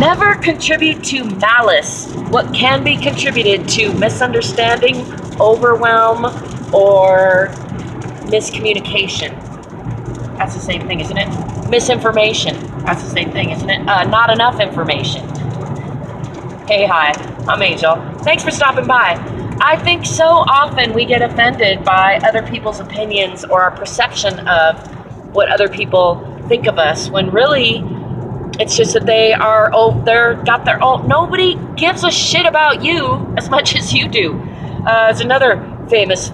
never contribute to malice, what can be contributed to misunderstanding, overwhelm, or miscommunication. That's the same thing, isn't it? Misinformation. That's the same thing, isn't it? Not enough information. Hey, hi, I'm Angel. Thanks for stopping by. I think so often we get offended by other people's opinions or our perception of what other people think of us, when really it's just that they're got their own. Nobody gives a shit about you as much as you do. There's another famous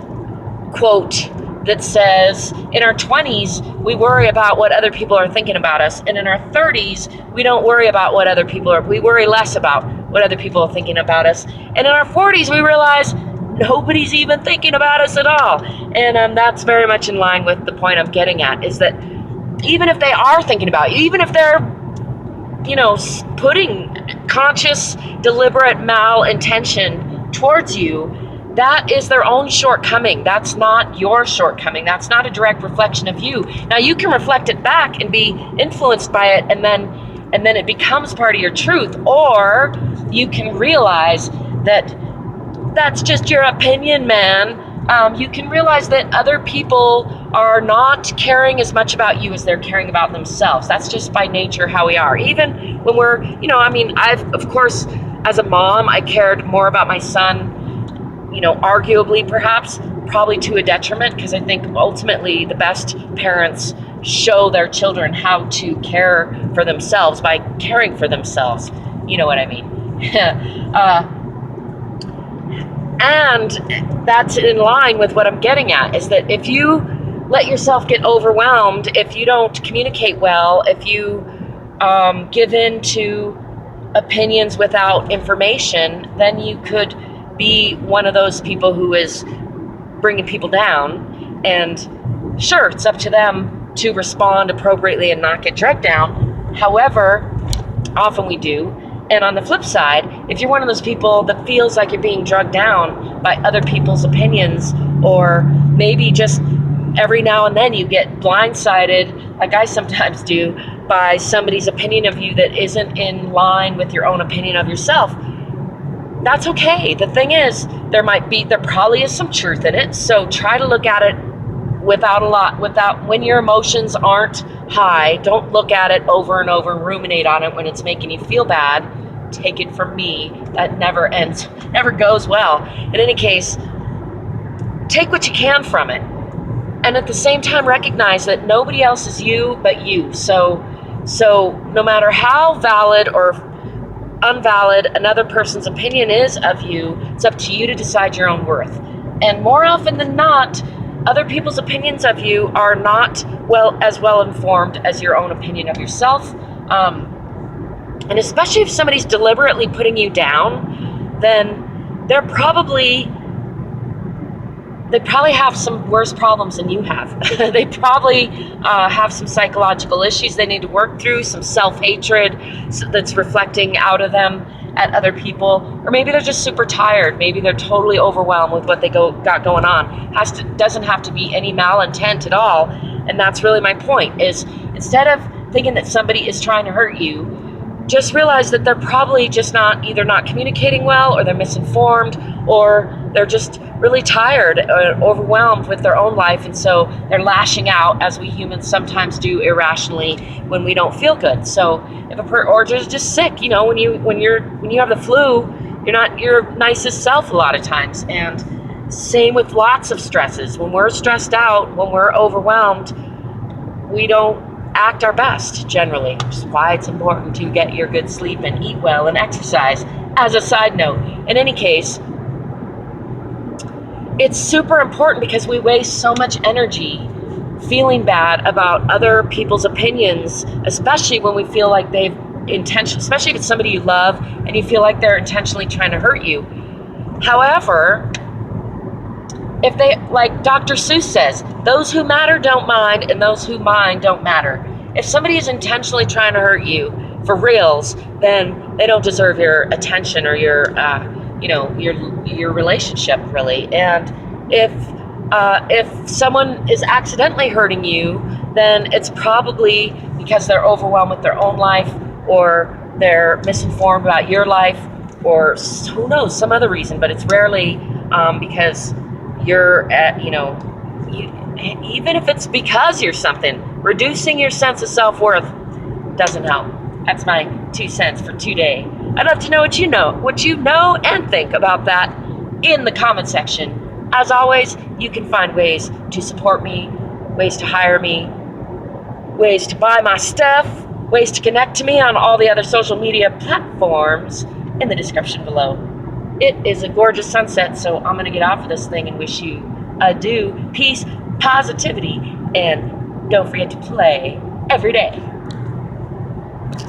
quote that says, in our 20s, we worry about what other people are thinking about us. And in our 30s, we don't worry about what other people are. We worry less about what other people are thinking about us. And in our 40s, we realize nobody's even thinking about us at all. And that's very much in line with the point I'm getting at, is that even if they are thinking about you, even if they're, putting conscious, deliberate malintention towards you, that is their own shortcoming. That's not your shortcoming. That's not a direct reflection of you. Now you can reflect it back and be influenced by it, and then it becomes part of your truth. Or you can realize that that's just your opinion, man. You can realize that other people are not caring as much about you as they're caring about themselves. That's just by nature how we are. Even when we're, I've, of course, as a mom, I cared more about my son, arguably perhaps, probably to a detriment, because I think ultimately the best parents show their children how to care for themselves by caring for themselves. You know what I mean? And that's in line with what I'm getting at, is that if you let yourself get overwhelmed, if you don't communicate well, if you give in to opinions without information, then you could be one of those people who is bringing people down. And sure, it's up to them to respond appropriately and not get dragged down. However, often we do. And on the flip side, if you're one of those people that feels like you're being drugged down by other people's opinions, or maybe just every now and then you get blindsided, like I sometimes do, by somebody's opinion of you that isn't in line with your own opinion of yourself, that's okay. The thing is, there probably is some truth in it. So try to look at it when your emotions aren't high. Don't look at it over and over and ruminate on it when it's making you feel bad. Take it from me, that never ends, never goes well. In any case, take what you can from it. And at the same time, recognize that nobody else is you but you. So no matter how valid or unvalid another person's opinion is of you, it's up to you to decide your own worth. And more often than not, other people's opinions of you are not as well informed as your own opinion of yourself. And especially if somebody's deliberately putting you down, then they probably have some worse problems than you have. They probably have some psychological issues they need to work through, some self-hatred that's reflecting out of them at other people, or maybe they're just super tired. Maybe they're totally overwhelmed with what they got going on. Doesn't have to be any malintent at all. And that's really my point, is instead of thinking that somebody is trying to hurt you, just realize that they're probably just either not communicating well, or they're misinformed, or they're just really tired or overwhelmed with their own life, and so they're lashing out, as we humans sometimes do, irrationally when we don't feel good. So or just sick, when you have the flu, you're not your nicest self a lot of times. And same with lots of stresses. When we're stressed out, when we're overwhelmed, we don't act our best generally, which is why it's important to get your good sleep and eat well and exercise, as a side note. In any case, it's super important because we waste so much energy feeling bad about other people's opinions, especially when we feel like especially if it's somebody you love and you feel like they're intentionally trying to hurt you. However, if they, like Dr. Seuss says, those who matter don't mind, and those who mind don't matter. If somebody is intentionally trying to hurt you for reals, then they don't deserve your attention or your relationship, really. And if someone is accidentally hurting you, then it's probably because they're overwhelmed with their own life, or they're misinformed about your life, or who knows, some other reason, but it's rarely because you're at, even if it's because you're something, reducing your sense of self-worth doesn't help. That's my 2 cents for today. I'd love to know what you know and think about that in the comment section. As always, you can find ways to support me, ways to hire me, ways to buy my stuff, ways to connect to me on all the other social media platforms in the description below. It is a gorgeous sunset, so I'm going to get off of this thing and wish you adieu, peace, positivity, and don't forget to play every day.